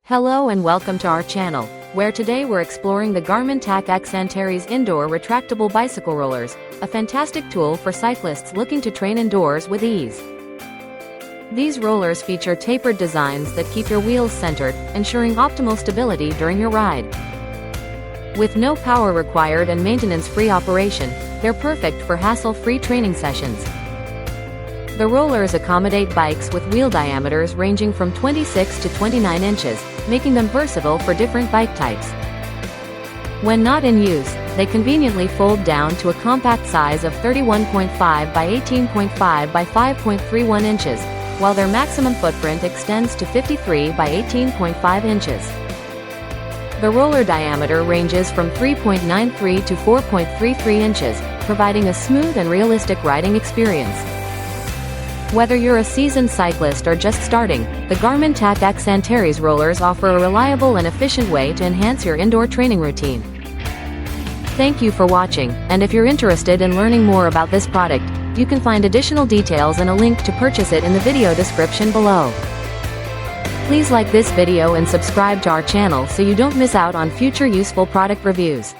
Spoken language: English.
Hello and welcome to our channel, where today we're exploring the Garmin TacX Antares indoor retractable bicycle rollers, a fantastic tool for cyclists looking to train indoors with ease. These rollers feature tapered designs that keep your wheels centered, ensuring optimal stability during your ride. With no power required and maintenance-free operation, they're perfect for hassle-free training sessions. The rollers accommodate bikes with wheel diameters ranging from 26 to 29 inches, making them versatile for different bike types. When not in use, they conveniently fold down to a compact size of 31.5 by 18.5 by 5.31 inches, while their maximum footprint extends to 53 by 18.5 inches. The roller diameter ranges from 3.93 to 4.33 inches, providing a smooth and realistic riding experience. Whether you're a seasoned cyclist or just starting, the Garmin TacX Antares rollers offer a reliable and efficient way to enhance your indoor training routine. Thank you for watching, and if you're interested in learning more about this product, you can find additional details and a link to purchase it in the video description below. Please like this video and subscribe to our channel so you don't miss out on future useful product reviews.